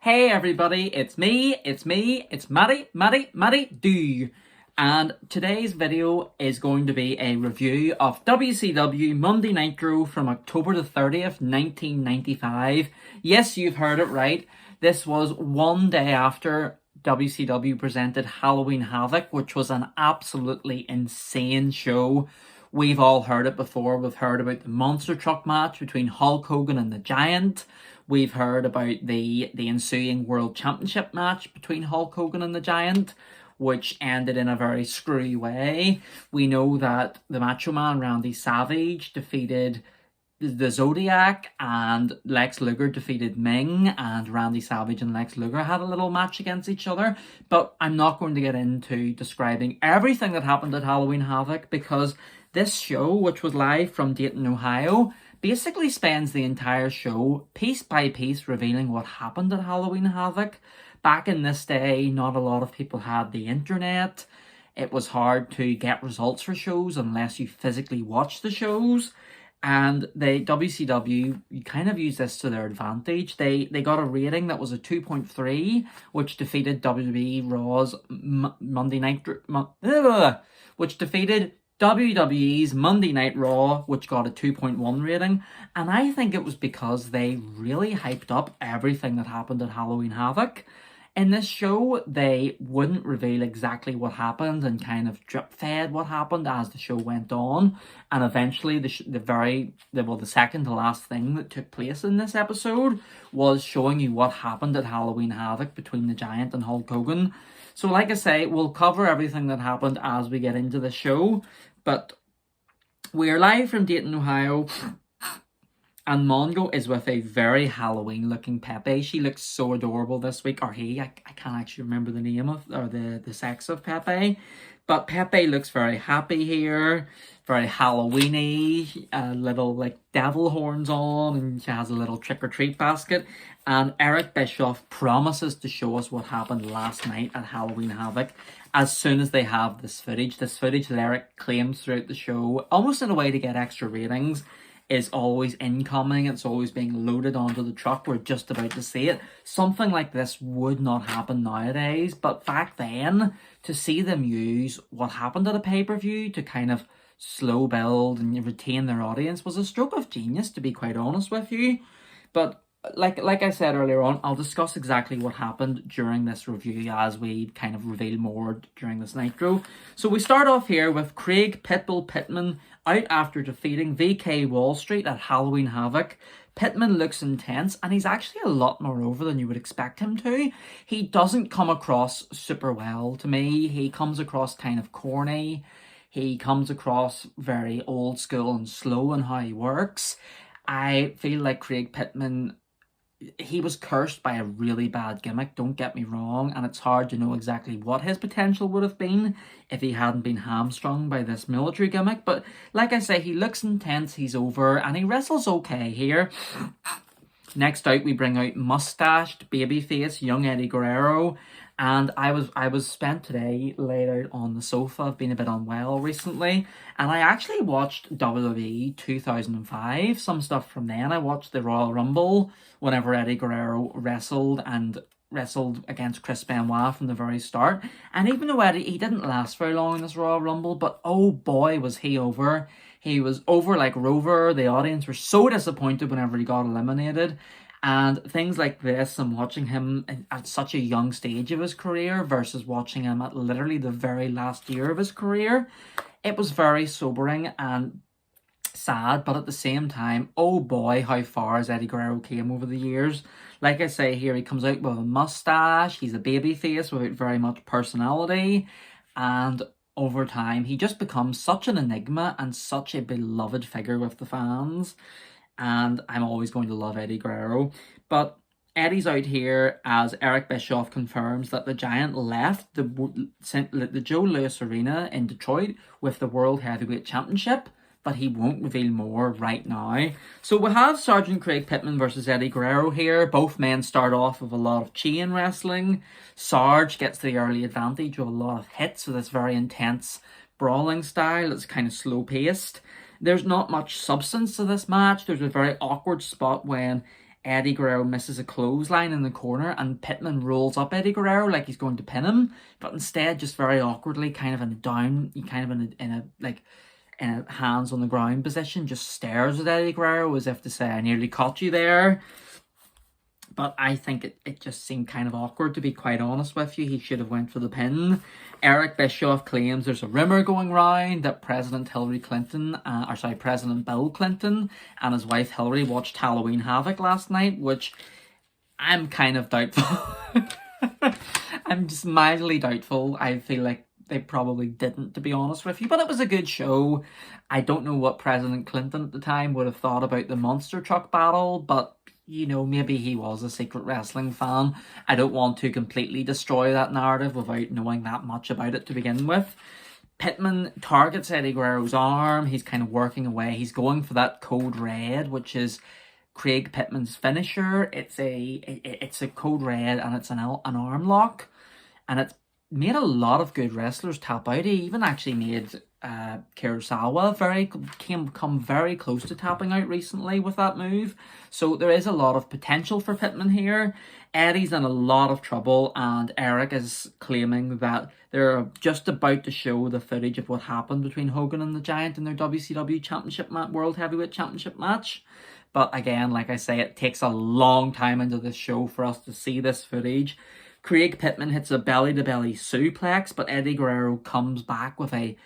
Hey everybody, it's Matty Do. And today's video is going to be a review of WCW Monday Nitro from October the 30th, 1995. Yes, you've heard it right. This was one day after WCW presented Halloween Havoc, which was an absolutely insane show. We've all heard it before. We've heard about the monster truck match between Hulk Hogan and the Giant. We've heard about the ensuing World Championship match between Hulk Hogan and the Giant, which ended in a very screwy way. We know that the Macho Man Randy Savage defeated the Zodiac, and Lex Luger defeated Meng, and Randy Savage and Lex Luger had a little match against each other. But I'm not going to get into describing everything that happened at Halloween Havoc, because this show, which was live from Dayton, Ohio, basically spends the entire show piece by piece revealing what happened at Halloween Havoc. Back in this day, not a lot of people had the internet. It was hard to get results for shows unless you physically watched the shows. And the WCW, you kind of use this to their advantage. They got a rating that was a 2.3, which defeated WWE Raw's Monday Night... which defeated WWE's Monday Night Raw, which got a 2.1 rating. And I think it was because they really hyped up everything that happened at Halloween Havoc. In this show, they wouldn't reveal exactly what happened and kind of drip-fed what happened as the show went on. And eventually, the second to last thing that took place in this episode was showing you what happened at Halloween Havoc between the Giant and Hulk Hogan. So like I say, we'll cover everything that happened as we get into the show. But we're live from Dayton, Ohio. And Mongo is with a very Halloween-looking Pepe. She looks so adorable this week. Or he. I can't actually remember the name of, or the sex of Pepe. But Pepe looks very happy here. Very Halloween-y. Little, like, devil horns on. And she has a little trick-or-treat basket. And Eric Bischoff promises to show us what happened last night at Halloween Havoc as soon as they have this footage. This footage that Eric claims throughout the show, almost in a way to get extra ratings, is always incoming. It's always being loaded onto the truck. We're just about to see it. Something like this would not happen nowadays, but back then, to see them use what happened at a pay-per-view to kind of slow build and retain their audience was a stroke of genius, to be quite honest with you. But like I said earlier on, I'll discuss exactly what happened during this review as we kind of reveal more during this Nitro. So we start off here with Craig Pitman out after defeating VK Wall Street at Halloween Havoc. Pittman looks intense, and he's actually a lot more over than you would expect him to. He doesn't come across super well to me. He comes across kind of corny. He comes across very old school and slow in how he works. I feel like Craig Pitman, he was cursed by a really bad gimmick, don't get me wrong, and it's hard to know exactly what his potential would have been if he hadn't been hamstrung by this military gimmick. But like I say, he looks intense, he's over, and he wrestles okay here. Next out, we bring out mustached babyface young Eddie Guerrero. And I was spent today laid out on the sofa. I've been a bit unwell recently. And I actually watched WWE 2005, some stuff from then. I watched the Royal Rumble whenever Eddie Guerrero wrestled against Chris Benoit from the very start. And even though Eddie, he didn't last very long in this Royal Rumble, but oh boy, was he over. He was over like Rover. The audience were so disappointed whenever he got eliminated. And things like this, and watching him at such a young stage of his career versus watching him at literally the very last year of his career, it was very sobering and sad. But at the same time, oh boy, how far has Eddie Guerrero came over the years. Like I say here, he comes out with a mustache. He's a babyface without very much personality. And over time, he just becomes such an enigma and such a beloved figure with the fans. And I'm always going to love Eddie Guerrero. But Eddie's out here as Eric Bischoff confirms that the Giant left the Joe Louis Arena in Detroit with the World Heavyweight Championship, but he won't reveal more right now. So we have Sergeant Craig Pitman versus Eddie Guerrero here. Both men start off with a lot of chain wrestling. Sarge gets the early advantage with a lot of hits with this very intense brawling style. It's kind of slow-paced. There's not much substance to this match. There's a very awkward spot when Eddie Guerrero misses a clothesline in the corner, and Pittman rolls up Eddie Guerrero like he's going to pin him, but instead just very awkwardly, kind of in a down, kind of in a hands on the ground position, just stares at Eddie Guerrero as if to say, I nearly caught you there. But I think it just seemed kind of awkward, to be quite honest with you. He should have went for the pin. Eric Bischoff claims there's a rumour going round that President Bill Clinton and his wife Hillary watched Halloween Havoc last night, which I'm kind of doubtful. I'm just mildly doubtful. I feel like they probably didn't, to be honest with you. But it was a good show. I don't know what President Clinton at the time would have thought about the monster truck battle, but you know, maybe he was a secret wrestling fan. I don't want to completely destroy that narrative without knowing that much about it to begin with. Pittman targets Eddie Guerrero's arm. He's kind of working away. He's going for that code red, which is Craig Pitman's finisher. It's a code red, and it's an arm lock. And it's made a lot of good wrestlers tap out. He even actually made Kurosawa come very close to tapping out recently with that move. So there is a lot of potential for Pittman here. Eddie's in a lot of trouble, and Eric is claiming that they're just about to show the footage of what happened between Hogan and the Giant in their WCW Championship World Heavyweight Championship match. But again, like I say, it takes a long time into this show for us to see this footage. Craig Pitman hits a belly-to-belly suplex, but Eddie Guerrero comes back with a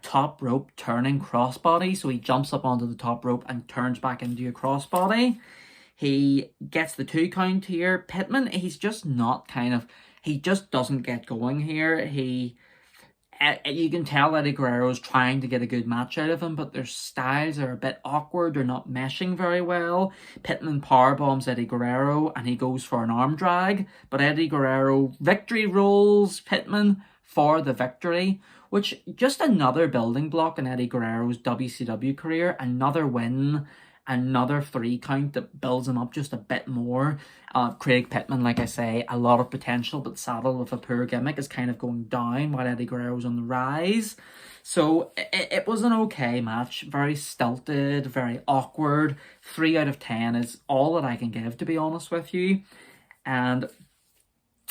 top rope turning crossbody. So he jumps up onto the top rope and turns back into a crossbody. He gets the 2 count here. Pittman, he just doesn't get going here. You can tell Eddie Guerrero's trying to get a good match out of him, but their styles are a bit awkward. They're not meshing very well. Pittman powerbombs Eddie Guerrero, and he goes for an arm drag, but Eddie Guerrero victory rolls Pittman for the victory, which just another building block in Eddie Guerrero's WCW career. Another win, another 3 count that builds him up just a bit more. Craig Pitman, like I say, a lot of potential, but saddled with a poor gimmick, is kind of going down while Eddie Guerrero's on the rise. So it was an okay match. Very stilted, very awkward. 3 out of 10 is all that I can give, to be honest with you. And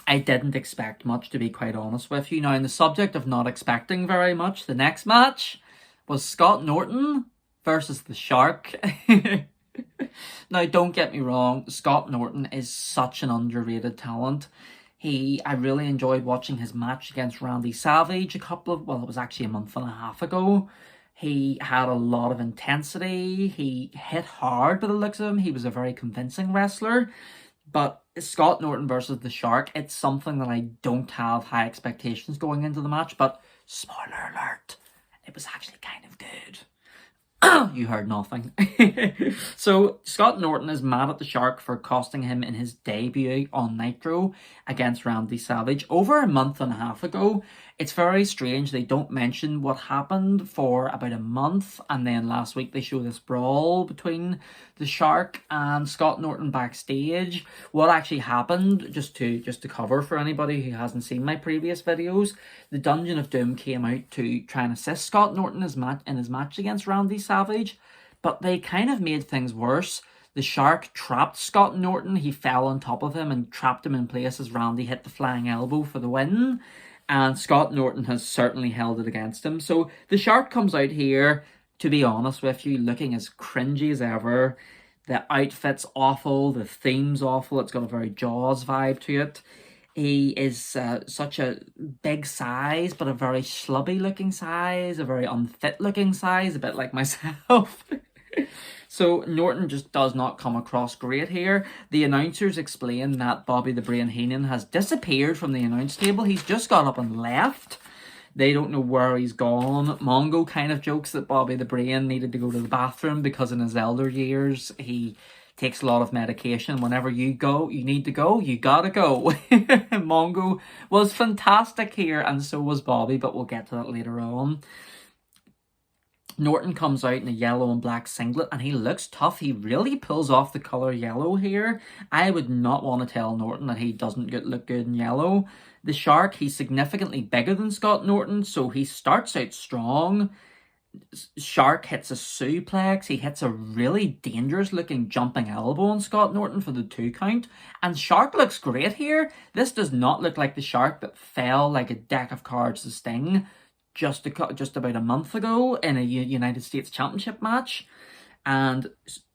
I didn't expect much, to be quite honest with you. Now, on the subject of not expecting very much, the next match was Scott Norton versus the Shark. Now, don't get me wrong, Scott Norton is such an underrated talent. I really enjoyed watching his match against Randy Savage it was actually a month and a half ago. He had a lot of intensity. He hit hard by the looks of him. He was a very convincing wrestler. But Scott Norton versus the Shark, it's something that I don't have high expectations going into the match. But spoiler alert, it was actually kind of good. You heard nothing. So Scott Norton is mad at the Shark for costing him in his debut on Nitro against Randy Savage over a month and a half ago. It's very strange they don't mention what happened for about a month, and then last week they show this brawl between the Shark and Scott Norton backstage. What actually happened, just to cover for anybody who hasn't seen my previous videos, the Dungeon of Doom came out to try and assist Scott Norton in his match against Randy Savage, but they kind of made things worse. The Shark trapped Scott Norton. He fell on top of him and trapped him in place as Randy hit the flying elbow for the win. And Scott Norton has certainly held it against him. So the Shark comes out here, to be honest with you, looking as cringy as ever. The outfit's awful. The theme's awful. It's got a very Jaws vibe to it. He is such a big size, but a very slubby looking size, a very unfit looking size, a bit like myself. So Norton just does not come across great here. The announcers explain that Bobby the Brain Heenan has disappeared from the announce table. He's just got up and left. They don't know where he's gone. Mongo kind of jokes that Bobby the Brain needed to go to the bathroom because in his elder years he takes a lot of medication. Whenever you need to go, you gotta go. Mongo was fantastic here, and so was Bobby, but we'll get to that later on. Norton comes out in a yellow and black singlet, and he looks tough. He really pulls off the colour yellow here. I would not want to tell Norton that he doesn't look good in yellow. The Shark, he's significantly bigger than Scott Norton, so he starts out strong. Shark hits a suplex. He hits a really dangerous looking jumping elbow on Scott Norton for the 2 count. And Shark looks great here. This does not look like the Shark that fell like a deck of cards to Sting just about a month ago in a United States Championship match. And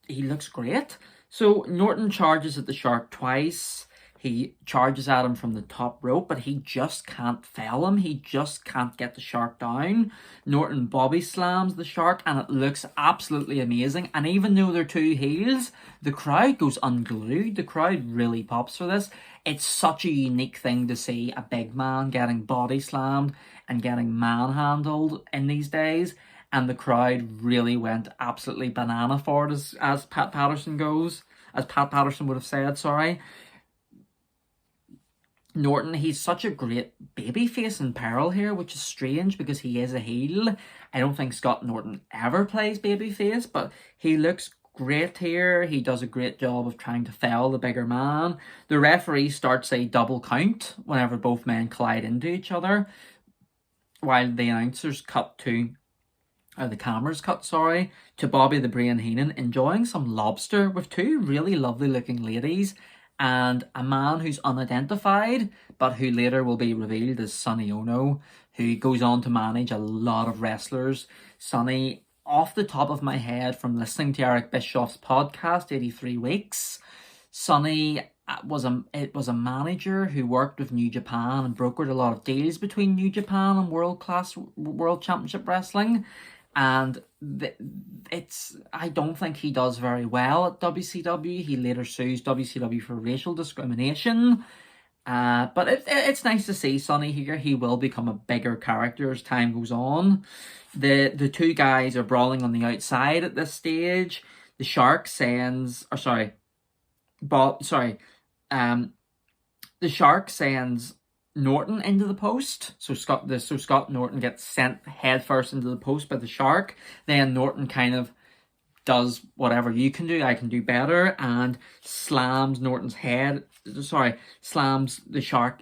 he looks great. So Norton charges at the Shark twice. He charges at him from the top rope, but he just can't fell him. He just can't get the Shark down. Norton body slams the Shark, and it looks absolutely amazing. And even though they're 2 heels, the crowd goes unglued. The crowd really pops for this. It's such a unique thing to see a big man getting body slammed and getting manhandled in these days. And the crowd really went absolutely banana for it, as Pat Patterson would have said, sorry. Norton, he's such a great babyface in peril here, which is strange because he is a heel. I don't think Scott Norton ever plays babyface, but he looks great here. He does a great job of trying to fell the bigger man. The referee starts a double count whenever both men collide into each other, while the announcers the cameras cut, to Bobby the Brain Heenan enjoying some lobster with 2 really lovely looking ladies and a man who's unidentified, but who later will be revealed as Sonny Ono, who goes on to manage a lot of wrestlers. Sonny, off the top of my head from listening to Eric Bischoff's podcast, 83 Weeks, Sonny was a manager who worked with New Japan and brokered a lot of deals between New Japan and World Championship Wrestling. And I don't think he does very well at WCW. He later sues WCW for racial discrimination. But it's nice to see Sonny here. He will become a bigger character as time goes on. The 2 guys are brawling on the outside at this stage. The Shark sends, the Shark sends Norton into the post. So Scott Norton gets sent headfirst into the post by the Shark. Then Norton kind of does whatever you can do, I can do better, and slams slams the Shark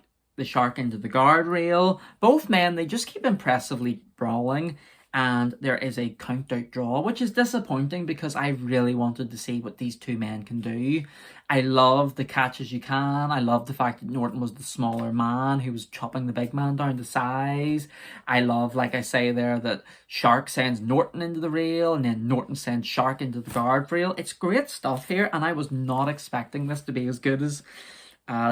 into the guardrail. Both men, they just keep impressively brawling, and there is a count-out draw, which is disappointing because I really wanted to see what these 2 men can do. I love the catch as you can. I love the fact that Norton was the smaller man who was chopping the big man down to size. I love, like I say there, that Shark sends Norton into the rail and then Norton sends Shark into the guardrail. It's great stuff here, and I was not expecting this to be as good as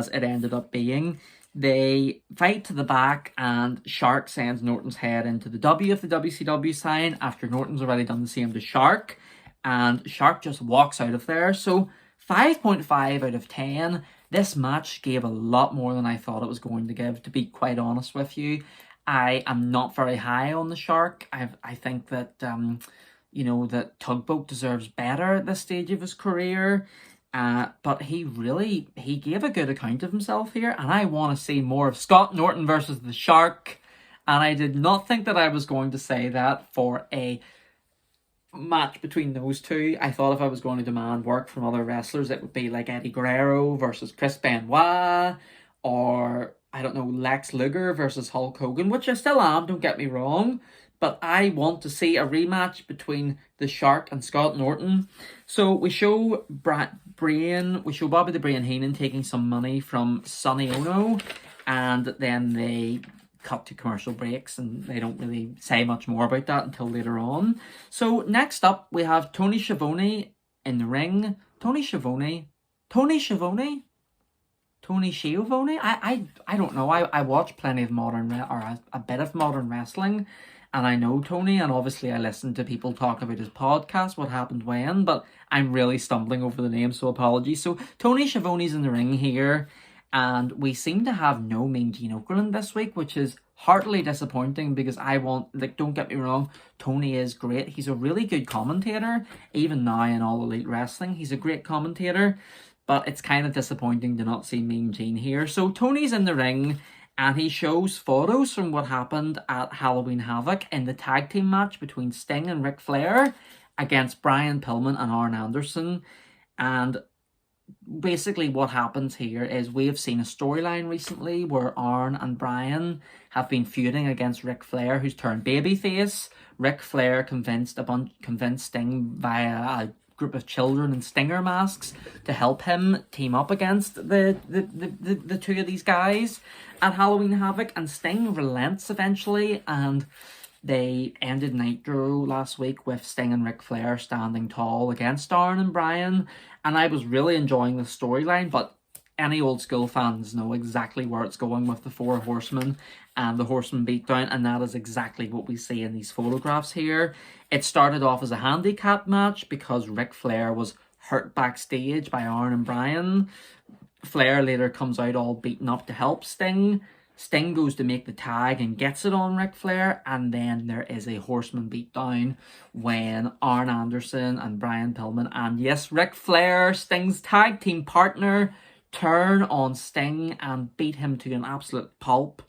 it ended up being. They fight to the back, and Shark sends Norton's head into the W of the WCW sign after Norton's already done the same to Shark, and Shark just walks out of there. So 5.5 out of 10. This match gave a lot more than I thought it was going to give, to be quite honest with you. I am not very high on the Shark. I think that that Tugboat deserves better at this stage of his career. But he gave a good account of himself here, and I want to see more of Scott Norton versus the Shark. And I did not think that I was going to say that for a match between those 2. I thought if I was going to demand work from other wrestlers, it would be like Eddie Guerrero versus Chris Benoit, or I don't know, Lex Luger versus Hulk Hogan, which I still am, don't get me wrong. But I want to see a rematch between the Shark and Scott Norton. So we show Bobby the Brain Heenan taking some money from Sonny Ono, and then they cut to commercial breaks, and they don't really say much more about that until later on. So next up, we have Tony Schiavone in the ring. Tony Schiavone? I don't know. I watch plenty of a bit of modern wrestling. And I know Tony, and obviously I listen to people talk about his podcast, What Happened When, but I'm really stumbling over the name, so apologies. So Tony Schiavone's in the ring here, and we seem to have no Mean Gene Okerlund this week, which is heartily disappointing because don't get me wrong, Tony is great. He's a really good commentator, even now in All Elite Wrestling. He's a great commentator, but it's kind of disappointing to not see Mean Gene here. So Tony's in the ring, and he shows photos from what happened at Halloween Havoc in the tag team match between Sting and Ric Flair against Brian Pillman and Arn Anderson. And basically what happens here is we have seen a storyline recently where Arn and Brian have been feuding against Ric Flair, who's turned babyface. Ric Flair convinced Sting via a group of children in stinger masks to help him team up against the two of these guys at Halloween Havoc, and Sting relents eventually, and they ended Nitro last week with Sting and Ric Flair standing tall against Arn and Brian, and I was really enjoying the storyline, but any old school fans know exactly where it's going with the Four Horsemen and the Horseman Beatdown, and that is exactly what we see in these photographs here. It started off as a handicap match because Ric Flair was hurt backstage by Arn and Brian. Flair later comes out all beaten up to help Sting. Sting goes to make the tag and gets it on Ric Flair, and then there is a Horseman Beatdown when Arn Anderson and Brian Pillman, and yes, Ric Flair, Sting's tag team partner, turn on Sting and beat him to an absolute pulp.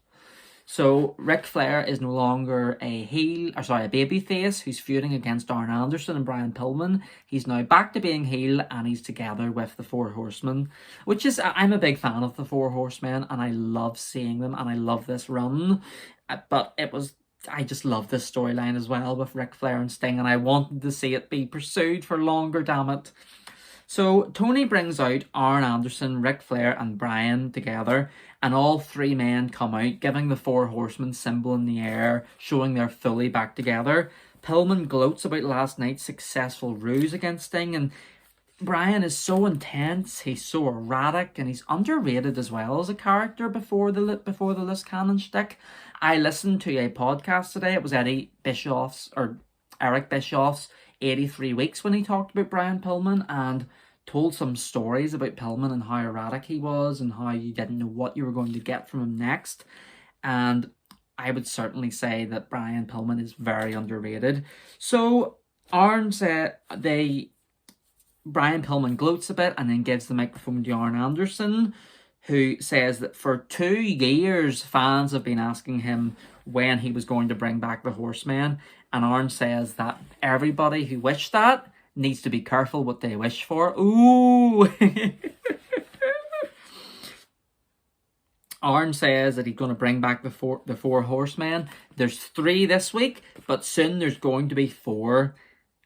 So Ric Flair is no longer a babyface who's feuding against Arn Anderson and Brian Pillman. He's now back to being heel, and he's together with the Four Horsemen, which is, I'm a big fan of the Four Horsemen, and I love seeing them, and I love this run. But I just love this storyline as well with Ric Flair and Sting, and I wanted to see it be pursued for longer, damn it. So Tony brings out Arn Anderson, Ric Flair and Brian together, and all three men come out, giving the Four Horsemen symbol in the air, showing they're fully back together. Pillman gloats about last night's successful ruse against Sting, and Brian is so intense, he's so erratic, and he's underrated as well as a character before the loose cannon shtick. I listened to a podcast today, it was Eric Bischoff's 83 Weeks when he talked about Brian Pillman and told some stories about Pillman and how erratic he was and how you didn't know what you were going to get from him next. And I would certainly say that Brian Pillman is very underrated. So Brian Pillman gloats a bit and then gives the microphone to Arn Anderson, who says that for 2 years fans have been asking him when he was going to bring back the Horsemen, and Arn says that everybody who wished that needs to be careful what they wish for. Ooh! Arn says that he's going to bring back the four Horsemen. There's 3 this week, but soon there's going to be 4.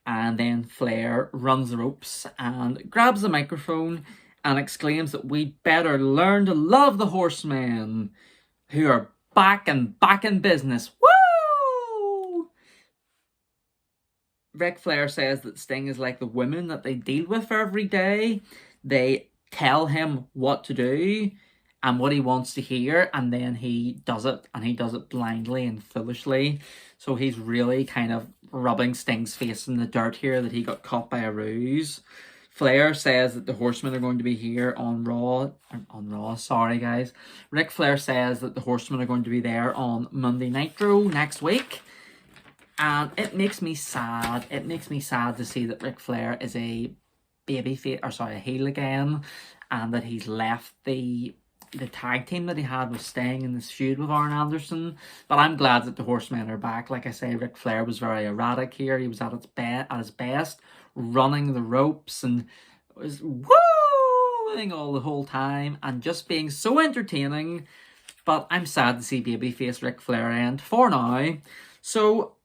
And then Flair runs the ropes and grabs the microphone and exclaims that we better learn to love the Horsemen, who are back in business. Woo! Ric Flair says that Sting is like the women that they deal with every day. They tell him what to do and what he wants to hear, and then he does it, and he does it blindly and foolishly. So he's really kind of rubbing Sting's face in the dirt here that he got caught by a ruse. Flair says that the Horsemen are going to be here on Raw, sorry guys. Ric Flair says that the Horsemen are going to be there on Monday Nitro next week. And it makes me sad. It makes me sad to see that Ric Flair is a heel again, and that he's left the tag team that he had with Sting in this feud with Arn Anderson. But I'm glad that the Horsemen are back. Like I say, Ric Flair was very erratic here. He was at his best, running the ropes and was wooing all the whole time and just being so entertaining. But I'm sad to see babyface Ric Flair end for now. So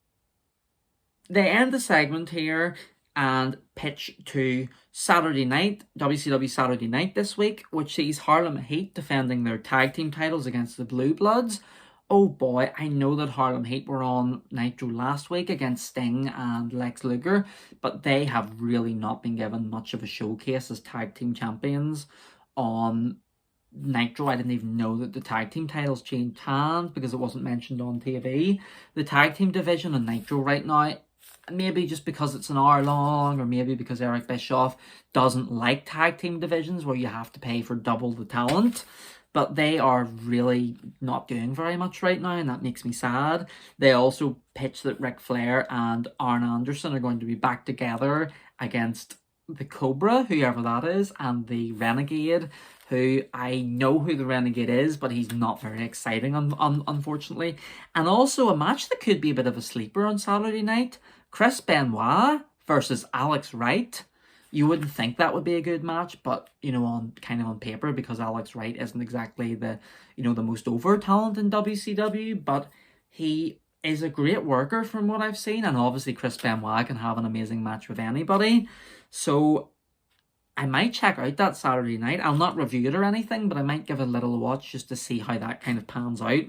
they end the segment here and pitch to Saturday night, WCW Saturday night this week, which sees Harlem Heat defending their tag team titles against the Blue Bloods. Oh boy, I know that Harlem Heat were on Nitro last week against Sting and Lex Luger, but they have really not been given much of a showcase as tag team champions on Nitro. I didn't even know that the tag team titles changed hands because it wasn't mentioned on TV. The tag team division on Nitro right now, maybe just because it's an hour long, or maybe because Eric Bischoff doesn't like tag team divisions where you have to pay for double the talent, but they are really not doing very much right now, and that makes me sad. They also pitch that Ric Flair and Arn Anderson are going to be back together against the Cobra, whoever that is, and the Renegade, who I know who the Renegade is, but he's not very exciting, unfortunately. And also a match that could be a bit of a sleeper on Saturday night, Chris Benoit versus Alex Wright. You wouldn't think that would be a good match, but, you know, on paper, because Alex Wright isn't exactly the, you know, the most over talent in WCW, but he is a great worker from what I've seen, and obviously Chris Benoit can have an amazing match with anybody. So I might check out that Saturday night. I'll not review it or anything, but I might give it a little watch just to see how that kind of pans out.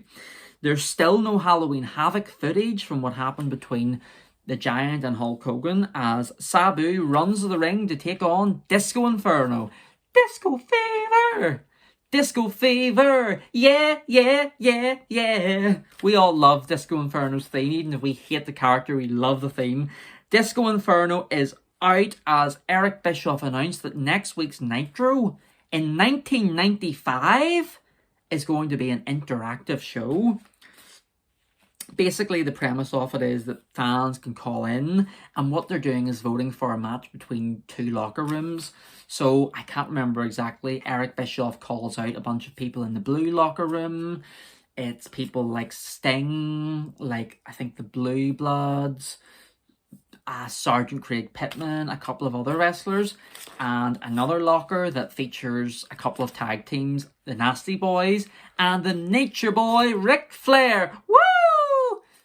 There's still no Halloween Havoc footage from what happened between the Giant and Hulk Hogan, as Sabu runs to the ring to take on Disco Inferno. Disco Fever! Disco Fever! Yeah, yeah, yeah, yeah. We all love Disco Inferno's theme. Even if we hate the character, we love the theme. Disco Inferno is out, as Eric Bischoff announced that next week's Nitro in 1995 is going to be an interactive show. Basically, the premise of it is that fans can call in, and what they're doing is voting for a match between two locker rooms. So I can't remember exactly. Eric Bischoff calls out a bunch of people in the blue locker room. It's people like Sting, like I think the Blue Bloods, Sergeant Craig Pitman, a couple of other wrestlers, and another locker that features a couple of tag teams, the Nasty Boys and the Nature Boy Ric Flair. Woo!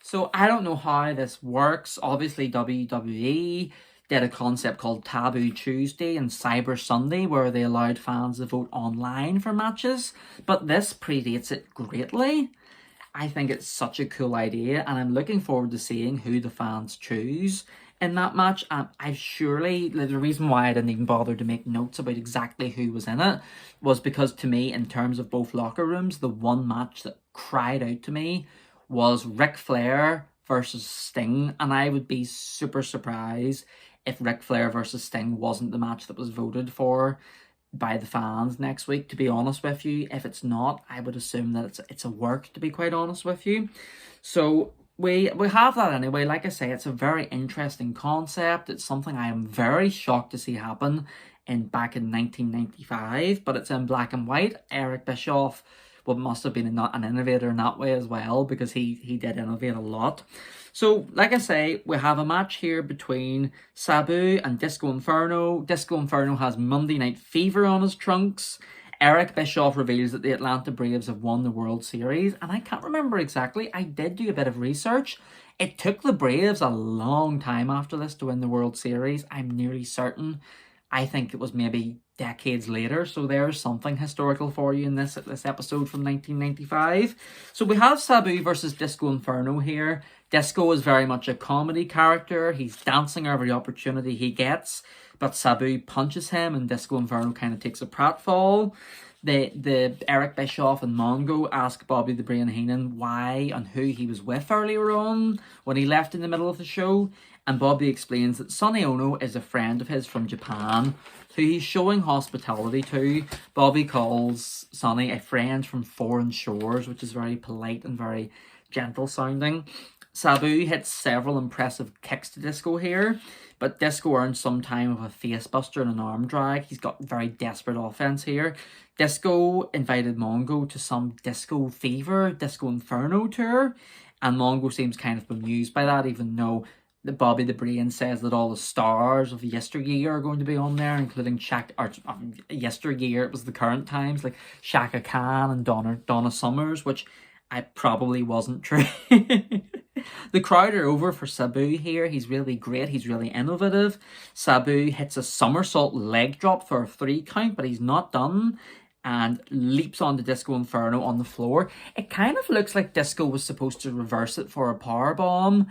So I don't know how this works. Obviously WWE did a concept called Taboo Tuesday and Cyber Sunday, where they allowed fans to vote online for matches, but this predates it greatly. I think it's such a cool idea, and I'm looking forward to seeing who the fans choose in that match. I've surely, the reason why I didn't even bother to make notes about exactly who was in it was because, to me, in terms of both locker rooms, the one match that cried out to me was Ric Flair versus Sting, and I would be super surprised if Ric Flair versus Sting wasn't the match that was voted for by the fans next week, to be honest with you. If it's not, I would assume that it's a work, to be quite honest with you. So we have that anyway. Like I say, it's a very interesting concept. It's something I am very shocked to see happen back in 1995, but it's in black and white. Eric Bischoff must have been an innovator in that way as well, because he did innovate a lot. So, like I say, we have a match here between Sabu and Disco Inferno. Disco Inferno has Monday Night Fever on his trunks. Eric Bischoff reveals that the Atlanta Braves have won the World Series, and I can't remember exactly. I did do a bit of research. It took the Braves a long time after this to win the World Series. I'm nearly certain. I think it was maybe decades later, so there's something historical for you in this episode from 1995. So we have Sabu versus Disco Inferno here. Disco is very much a comedy character. He's dancing every opportunity he gets, but Sabu punches him and Disco Inferno kind of takes a pratfall. The Eric Bischoff and Mongo ask Bobby the Brain Heenan why and who he was with earlier on when he left in the middle of the show, and Bobby explains that Sonny Ono is a friend of his from Japan who he's showing hospitality to. Bobby calls Sonny a friend from foreign shores, which is very polite and very gentle sounding. Sabu hits several impressive kicks to Disco here, but Disco earns some time with a face buster and an arm drag. He's got very desperate offense here. Disco invited Mongo to some Disco Fever, Disco Inferno tour, and Mongo seems kind of bemused by that, even though Bobby the Brain says that all the stars of yesteryear are going to be on there, including yesteryear, it was the current times, like Shaka Khan and Donna Summers, which I probably wasn't true. The crowd are over for Sabu here. He's really great. He's really innovative. Sabu hits a somersault leg drop for a 3 count, but he's not done, and leaps onto Disco Inferno on the floor. It kind of looks like Disco was supposed to reverse it for a powerbomb.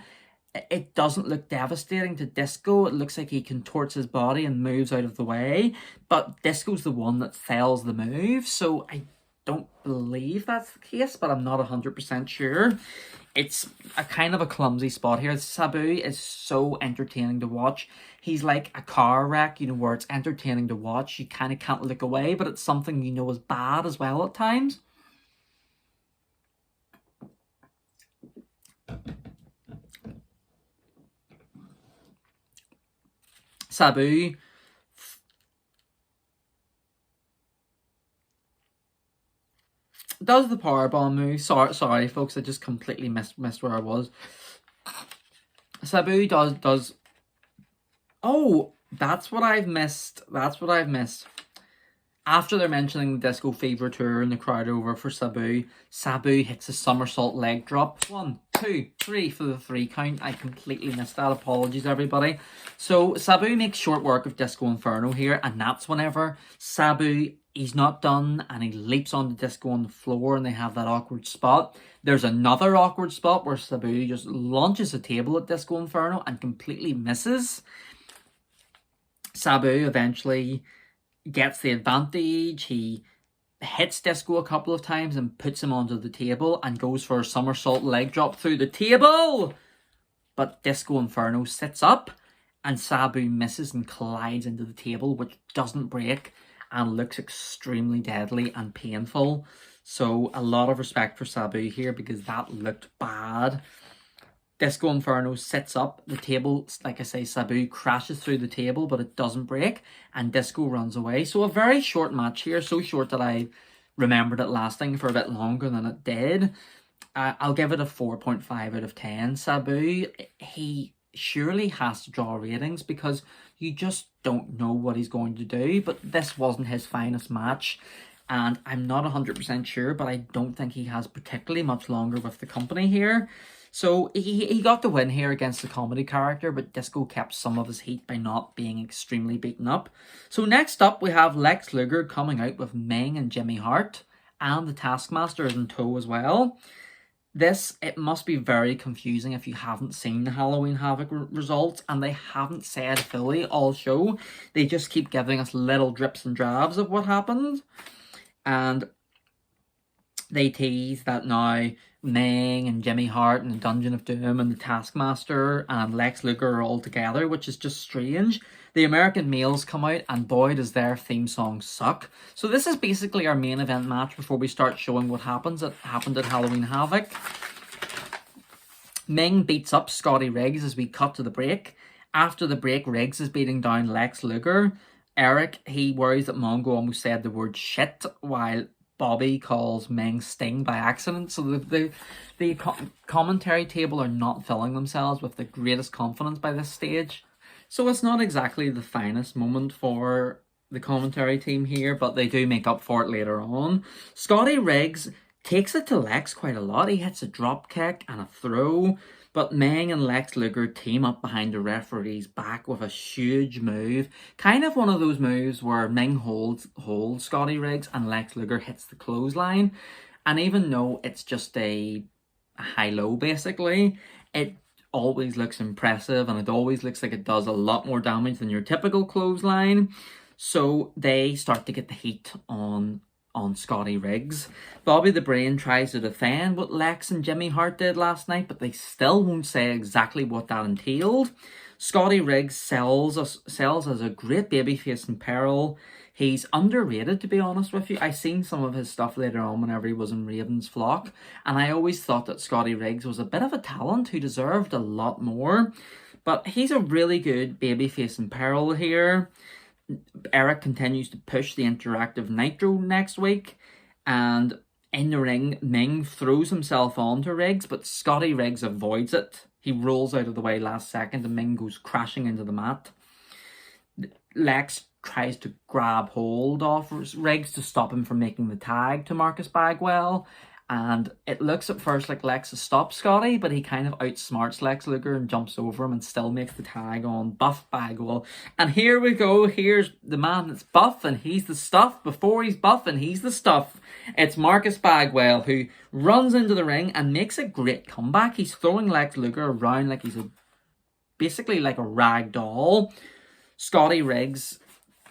It doesn't look devastating to Disco. It looks like he contorts his body and moves out of the way, but Disco's the one that fails the move, so I don't believe that's the case, but I'm not 100% sure. It's a kind of a clumsy spot here. Sabu is so entertaining to watch. He's like a car wreck, where it's entertaining to watch. You kind of can't look away, but it's something is bad as well at times. Sabu does the powerbomb move. Sorry, folks, I just completely missed where I was. Sabu does. Oh, That's what I've missed. That's what I've missed. After they're mentioning the Disco Fever tour and the crowd over for Sabu, Sabu hits a somersault leg drop. 1, 2, 3 for the 3 count. I completely missed that. Apologies, everybody. So Sabu makes short work of Disco Inferno here, and that's whenever Sabu, he's not done, and he leaps on the Disco on the floor, and they have that awkward spot. There's another awkward spot where Sabu just launches a table at Disco Inferno and completely misses. Sabu eventually gets the advantage. He hits Disco a couple of times and puts him onto the table and goes for a somersault leg drop through the table. But Disco Inferno sits up and Sabu misses and collides into the table, which doesn't break and looks extremely deadly and painful. So a lot of respect for Sabu here because that looked bad. Disco Inferno sits up, the table, like I say, Sabu crashes through the table, but it doesn't break, and Disco runs away. So a very short match here, so short that I remembered it lasting for a bit longer than it did. I'll give it a 4.5 out of 10. Sabu, he surely has to draw ratings because you just don't know what he's going to do, but this wasn't his finest match. And I'm not 100% sure, but I don't think he has particularly much longer with the company here. So he got the win here against the comedy character, but Disco kept some of his heat by not being extremely beaten up. So next up, we have Lex Luger coming out with Meng and Jimmy Hart, and the Taskmaster is in tow as well. This, it must be very confusing if you haven't seen the Halloween Havoc results, and they haven't said fully all show. They just keep giving us little drips and drabs of what happened. And they tease that now Meng and Jimmy Hart and the Dungeon of Doom and the Taskmaster and Lex Luger are all together, which is just strange. The American males come out and boy does their theme song suck. So this is basically our main event match before we start showing what happened at Halloween Havoc. Meng beats up Scotty Riggs as we cut to the break. After the break, Riggs is beating down Lex Luger. Eric, he worries that Mongo almost said the word shit while Bobby calls Meng Sting by accident. So the commentary table are not filling themselves with the greatest confidence by this stage. So it's not exactly the finest moment for the commentary team here, but they do make up for it later on. Scotty Riggs takes it to Lex quite a lot. He hits a drop kick and a throw, but Meng and Lex Luger team up behind the referee's back with a huge move. Kind of one of those moves where Meng holds Scotty Riggs and Lex Luger hits the clothesline. And even though it's just a high-low basically, it always looks impressive and it always looks like it does a lot more damage than your typical clothesline. So they start to get the heat on Scotty Riggs. Bobby the Brain tries to defend what Lex and Jimmy Hart did last night, but they still won't say exactly what that entailed. Scotty Riggs sells as a great babyface in peril. He's underrated, to be honest with you. I seen some of his stuff later on whenever he was in Raven's flock, and I always thought that Scotty Riggs was a bit of a talent who deserved a lot more. But he's a really good babyface in peril here. Eric continues to push the interactive Nitro next week, and in the ring, Meng throws himself onto Riggs, but Scotty Riggs avoids it. He rolls out of the way last second, and Meng goes crashing into the mat. Lex tries to grab hold of Riggs to stop him from making the tag to Marcus Bagwell, and it looks at first like Lex has stopped Scotty, but he kind of outsmarts Lex Luger and jumps over him and still makes the tag on Buff Bagwell. And here we go, here's the man that's buff and he's the stuff before he's buff and he's the stuff. It's Marcus Bagwell who runs into the ring and makes a great comeback. He's throwing Lex Luger around like he's basically like a rag doll. Scotty Riggs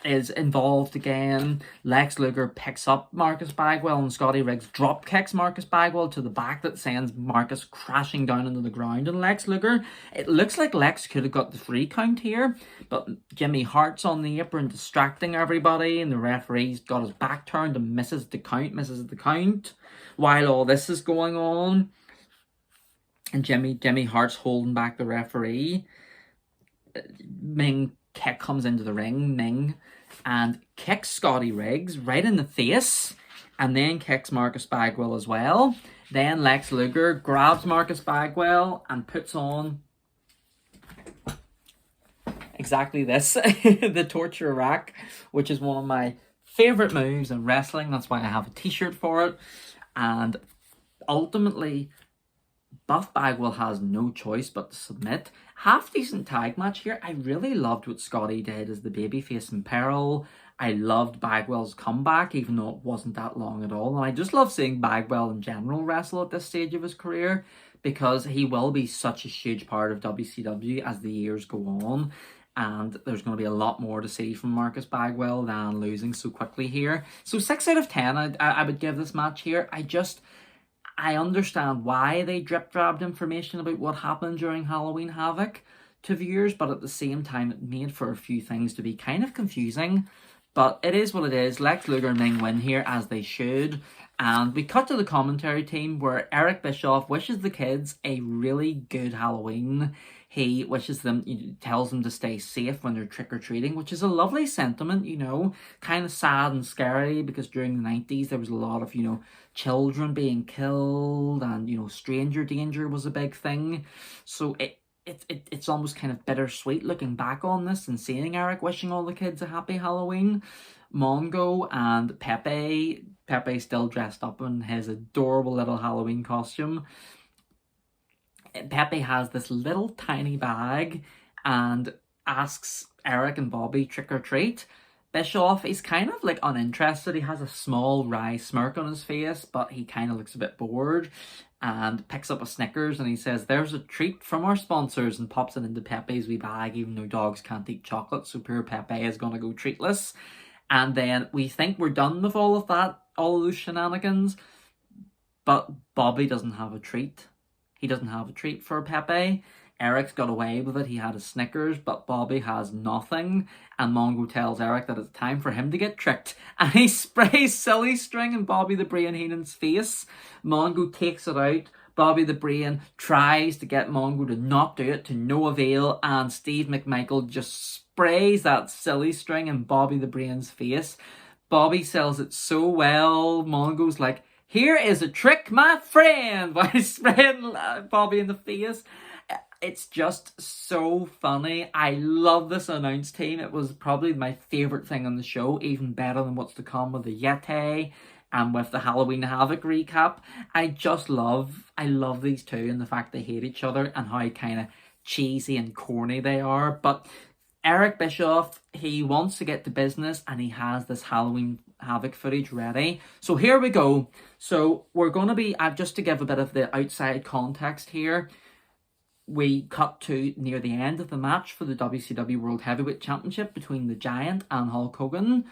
is involved again. Lex Luger picks up Marcus Bagwell and Scotty Riggs drop kicks Marcus Bagwell to the back that sends Marcus crashing down into the ground. And Lex Luger, it looks like Lex could have got the 3 count here, but Jimmy Hart's on the apron distracting everybody and the referee's got his back turned and misses the count while all this is going on. And Jimmy Hart's holding back the referee. Meng kick comes into the ring, Meng, and kicks Scotty Riggs right in the face, and then kicks Marcus Bagwell as well. Then Lex Luger grabs Marcus Bagwell and puts on exactly this, the torture rack, which is one of my favorite moves in wrestling. That's why I have a t-shirt for it. And ultimately, Buff Bagwell has no choice but to submit. Half decent tag match here. I really loved what Scotty did as the babyface in Peril. I loved Bagwell's comeback, even though it wasn't that long at all. And I just love seeing Bagwell in general wrestle at this stage of his career, because he will be such a huge part of WCW as the years go on. And there's going to be a lot more to see from Marcus Bagwell than losing so quickly here. So 6 out of 10 I would give this match here. I understand why they drip-drabbed information about what happened during Halloween Havoc to viewers, but at the same time it made for a few things to be kind of confusing. But it is what it is. Lex Luger and Meng win here, as they should. And we cut to the commentary team where Eric Bischoff wishes the kids a really good Halloween. He wishes them, tells them to stay safe when they're trick-or-treating, which is a lovely sentiment, kind of sad and scary, because during the 90s there was a lot of, children being killed, and, stranger danger was a big thing. So it's almost kind of bittersweet looking back on this and seeing Eric wishing all the kids a happy Halloween. Mongo and Pepe still dressed up in his adorable little Halloween costume. Pepe has this little tiny bag and asks Eric and Bobby trick or treat. Bischoff, he's kind of like uninterested. He has a small wry smirk on his face, but he kind of looks a bit bored, and picks up a Snickers and he says, "There's a treat from our sponsors," and pops it into Pepe's wee bag, even though dogs can't eat chocolate, so poor Pepe is going to go treatless. And then we think we're done with all of that, all of those shenanigans, but Bobby doesn't have a treat. He doesn't have a treat for Pepe. Eric's got away with it. He had a Snickers, but Bobby has nothing. And Mongo tells Eric that it's time for him to get tricked. And he sprays silly string in Bobby the Brain Heenan's face. Mongo takes it out. Bobby the Brain tries to get Mongo to not do it, to no avail. And Steve McMichael just sprays that silly string in Bobby the Brain's face. Bobby sells it so well. Mongo's like, "Here is a trick, my friend," by spraying Bobby in the face. It's just so funny. I love this announce team. It was probably my favourite thing on the show, even better than what's to come with the Yetayyyyy and with the Halloween Havoc recap. I love these two, and the fact they hate each other and how kind of cheesy and corny they are. But Eric Bischoff, he wants to get to business, and he has this Halloween Havoc footage ready. So here we go. So we're going to be, just to give a bit of the outside context here, we cut to near the end of the match for the WCW World Heavyweight Championship between the Giant and Hulk Hogan.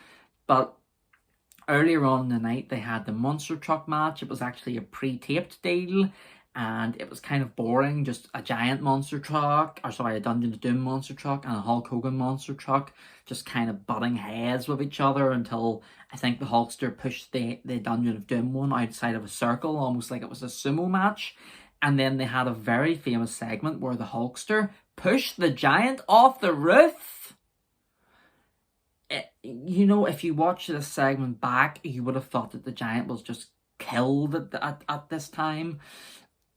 But earlier on in the night, they had the Monster Truck match. It was actually a pre-taped deal, and it was kind of boring. Just a Giant monster truck, a Dungeon of Doom monster truck and a Hulk Hogan monster truck, just kind of butting heads with each other until I think the Hulkster pushed the Dungeon of Doom one outside of a circle, almost like it was a sumo match. And then they had a very famous segment where the Hulkster pushed the Giant off the roof. If you watch this segment back, you would have thought that the Giant was just killed at this time.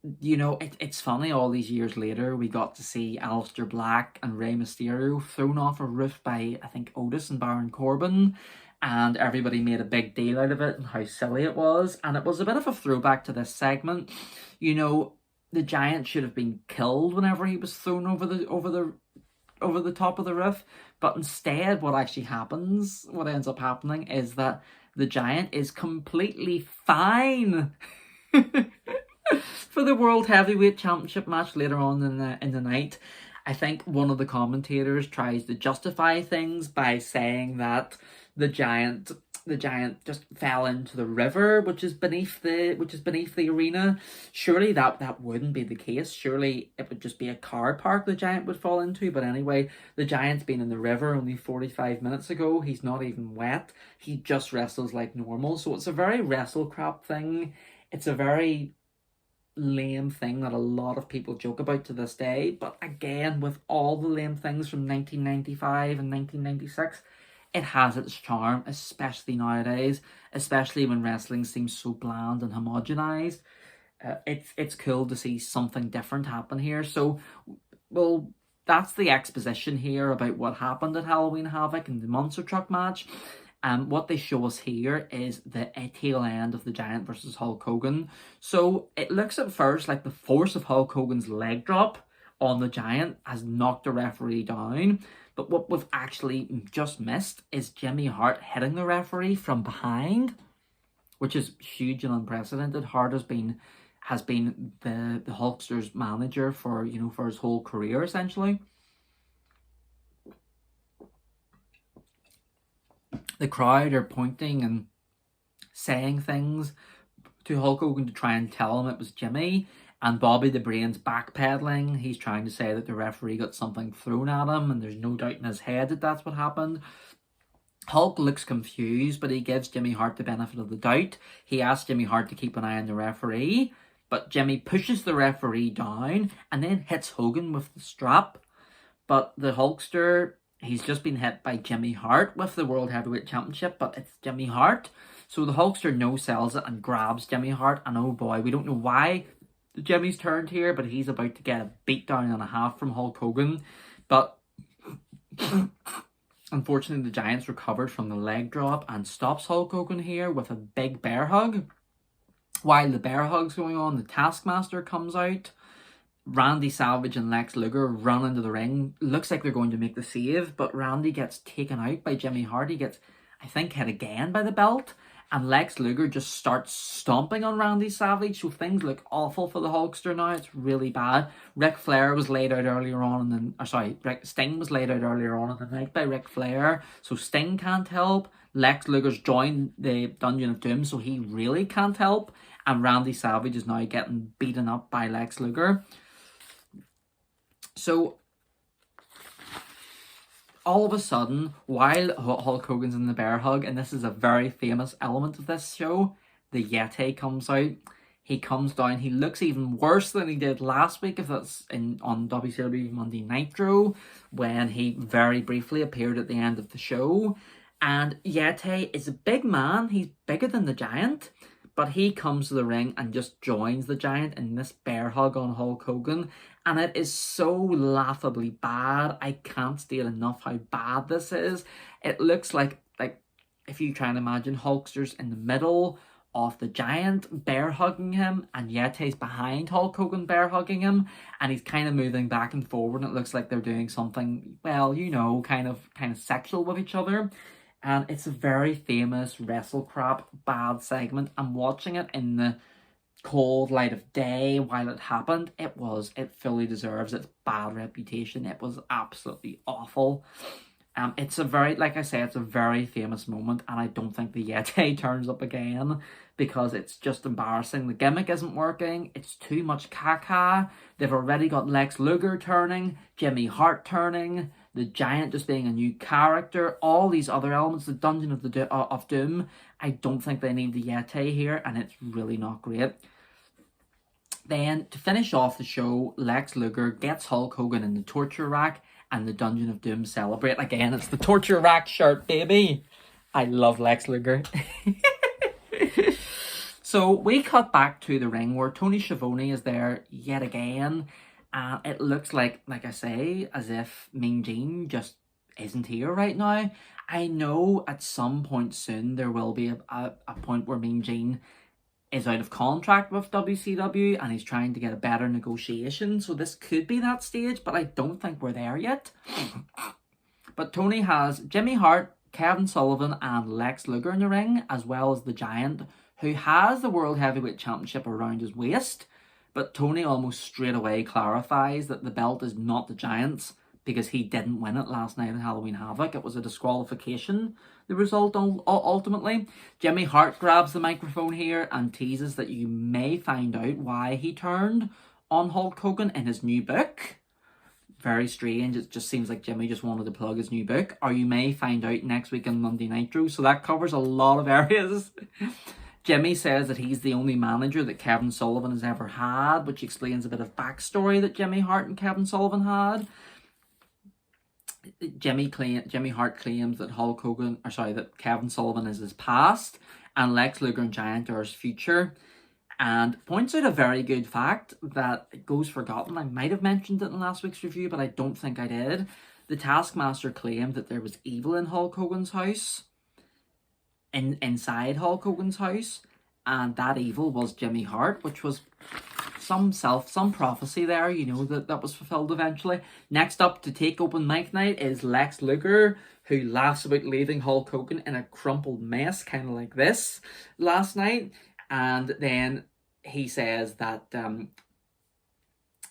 It's funny, all these years later, we got to see Aleister Black and Rey Mysterio thrown off a roof by, I think, Otis and Baron Corbin. And everybody made a big deal out of it and how silly it was. And it was a bit of a throwback to this segment. The Giant should have been killed whenever he was thrown over the top of the roof. But instead, what ends up happening is that the Giant is completely fine for the World Heavyweight Championship match later on in the night. I think one of the commentators tries to justify things by saying that the giant just fell into the river, which is beneath the arena. Surely that wouldn't be the case. Surely it would just be a car park the Giant would fall into. But anyway, the Giant's been in the river only 45 minutes ago. He's not even wet. He just wrestles like normal. So it's a very wrestle crap thing. It's a very lame thing that a lot of people joke about to this day. But again, with all the lame things from 1995 and 1996, it has its charm, especially nowadays, especially when wrestling seems so bland and homogenized. It's cool to see something different happen here. So we'll that's the exposition here about what happened at Halloween Havoc and the monster truck match. What they show us here is the tail end of the Giant versus Hulk Hogan. So it looks at first like the force of Hulk Hogan's leg drop on the Giant has knocked the referee down. But what we've actually just missed is Jimmy Hart hitting the referee from behind, which is huge and unprecedented. Hart has been the Hulkster's manager for for his whole career essentially. The crowd are pointing and saying things to Hulk Hogan to try and tell him it was Jimmy. And Bobby the Brain's backpedaling. He's trying to say that the referee got something thrown at him, and there's no doubt in his head that that's what happened. Hulk looks confused, but he gives Jimmy Hart the benefit of the doubt. He asks Jimmy Hart to keep an eye on the referee, but Jimmy pushes the referee down and then hits Hogan with the strap. But the Hulkster, he's just been hit by Jimmy Hart with the World Heavyweight Championship, but it's Jimmy Hart. So the Hulkster no-sells it and grabs Jimmy Hart, and oh boy, we don't know why Jimmy's turned here, but he's about to get a beatdown and a half from Hulk Hogan. But unfortunately, the Giant's recovered from the leg drop and stops Hulk Hogan here with a big bear hug. While the bear hug's going on, the Taskmaster comes out. Randy Savage and Lex Luger run into the ring. Looks like they're going to make the save, but Randy gets taken out by Jimmy Hart. He gets, I think, hit again by the belt. And Lex Luger just starts stomping on Randy Savage, so things look awful for the Hulkster now. It's really bad. Ric Flair was laid out earlier on, Sting was laid out earlier on in the night by Ric Flair, so Sting can't help. Lex Luger's joined the Dungeon of Doom, so he really can't help. And Randy Savage is now getting beaten up by Lex Luger. So all of a sudden, while Hulk Hogan's in the bear hug, and this is a very famous element of this show, the Yeti comes out. He comes down. He looks even worse than he did last week, if that's on WCW Monday Nitro, when he very briefly appeared at the end of the show. And Yeti is a big man. He's bigger than the Giant. But he comes to the ring and just joins the Giant in this bear hug on Hulk Hogan. And it is so laughably bad. I can't state enough how bad this is. It looks like if you try and imagine Hulkster's in the middle of the Giant bear hugging him, and Yeti's behind Hulk Hogan bear hugging him, and he's kind of moving back and forward, and it looks like they're doing something, well, kind of sexual with each other. And it's a very famous wrestle crap bad segment. I'm watching it in the cold light of day while it happened. It fully deserves its bad reputation. It was absolutely awful. It's a very, like I say, it's a very famous moment, and I don't think the Yeti turns up again because it's just embarrassing. The gimmick isn't working. It's too much caca. They've already got Lex Luger turning, Jimmy Hart turning, the Giant just being a new character, all these other elements, the Dungeon of Doom. I don't think they need the Yeti here, and it's really not great. Then, to finish off the show, Lex Luger gets Hulk Hogan in the torture rack, and the Dungeon of Doom celebrate. Again, it's the torture rack shirt, baby. I love Lex Luger. So we cut back to the ring where Tony Schiavone is there yet again. It looks like I say, as if Mean Gene just isn't here right now. I know at some point soon there will be a point where Mean Gene is out of contract with WCW and he's trying to get a better negotiation. So this could be that stage, but I don't think we're there yet. But Tony has Jimmy Hart, Kevin Sullivan and Lex Luger in the ring, as well as the Giant, who has the World Heavyweight Championship around his waist. But Tony almost straight away clarifies that the belt is not the Giant's because he didn't win it last night at Halloween Havoc. It was a disqualification, the result ultimately. Jimmy Hart grabs the microphone here and teases that you may find out why he turned on Hulk Hogan in his new book. Very strange. It just seems like Jimmy just wanted to plug his new book. Or you may find out next week on Monday Nitro. So that covers a lot of areas. Jimmy says that he's the only manager that Kevin Sullivan has ever had, which explains a bit of backstory that Jimmy Hart and Kevin Sullivan had. Jimmy Hart claims that that Kevin Sullivan is his past and Lex Luger and Giant are his future. and points out a very good fact that goes forgotten. I might have mentioned it in last week's review, but I don't think I did. The Taskmaster claimed that there was evil in Hulk Hogan's house, inside Hulk Hogan's house, and that evil was Jimmy Hart, which was some prophecy there, you know, that was fulfilled eventually. Next up to take open mic night is Lex Luger, who laughs about leaving Hulk Hogan in a crumpled mess, kind of like this, last night. And then he says that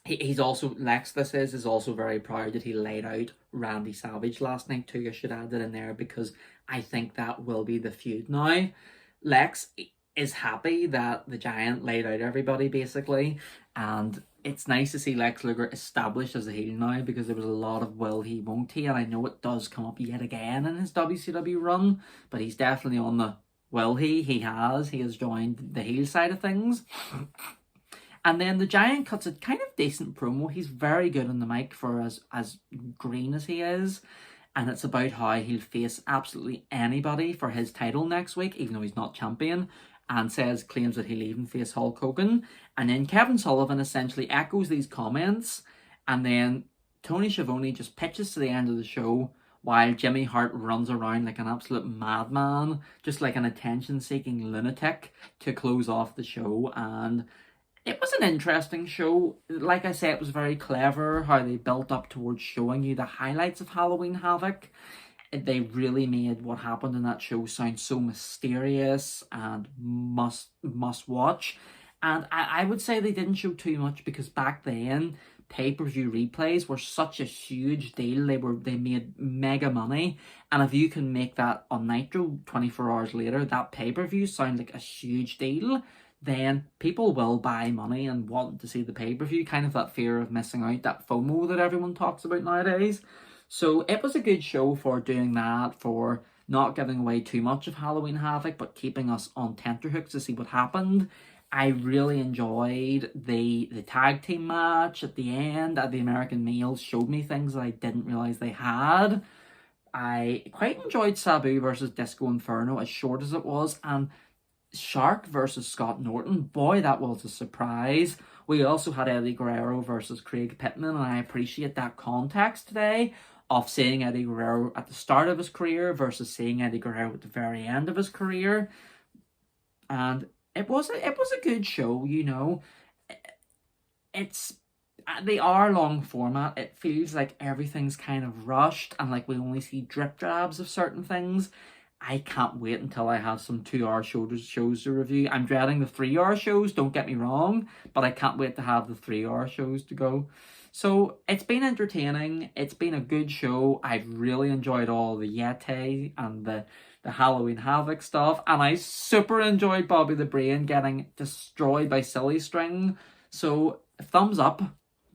he's also, Lex this is also very proud that he laid out Randy Savage last night too. I should add that in there because I think that will be the feud now. Lex is happy that the Giant laid out everybody basically, and it's nice to see Lex Luger established as a heel now because there was a lot of will he won't he, and I know it does come up yet again in his WCW run, but he's definitely on the will he has joined the heel side of things. And then the Giant cuts a kind of decent promo. He's very good on the mic for as green as he is. And it's about how he'll face absolutely anybody for his title next week, even though he's not champion. And claims that he'll even face Hulk Hogan. And then Kevin Sullivan essentially echoes these comments. And then Tony Schiavone just pitches to the end of the show while Jimmy Hart runs around like an absolute madman, just like an attention-seeking lunatic, to close off the show. And it was an interesting show. Like I said, it was very clever how they built up towards showing you the highlights of Halloween Havoc. They really made what happened in that show sound so mysterious and must watch. And I would say they didn't show too much because back then pay-per-view replays were such a huge deal. They made mega money, and if you can make that on Nitro 24 hours later, that pay-per-view sound like a huge deal, then people will buy money and want to see the pay-per-view. Kind of that fear of missing out, that FOMO that everyone talks about nowadays. So it was a good show for doing that, for not giving away too much of Halloween Havoc, but keeping us on tenterhooks to see what happened. I really enjoyed the tag team match at the end. The American Males showed me things that I didn't realise they had. I quite enjoyed Sabu versus Disco Inferno, as short as it was, and Shark versus Scott Norton. Boy, that was a surprise. We also had Eddie Guerrero versus Craig Pitman, and I appreciate that context today of seeing Eddie Guerrero at the start of his career versus seeing Eddie Guerrero at the very end of his career. And it was a good show, you know. It's the hour-long format. It feels like everything's kind of rushed and like we only see drip drabs of certain things. I can't wait until I have some 2-hour shows to review. I'm dreading the 3-hour shows, don't get me wrong, but I can't wait to have the 3-hour shows to go. So it's been entertaining. It's been a good show. I've really enjoyed all the Yetayyyyy and the Halloween Havoc stuff, and I super enjoyed Bobby the Brain getting destroyed by Silly String. So thumbs up,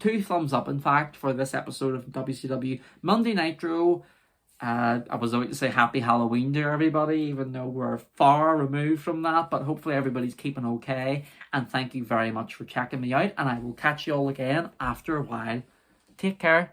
2 thumbs up in fact, for this episode of WCW Monday Nitro. I was about to say happy Halloween to everybody, even though we're far removed from that, but hopefully everybody's keeping okay, and thank you very much for checking me out, and I will catch you all again after a while. Take care.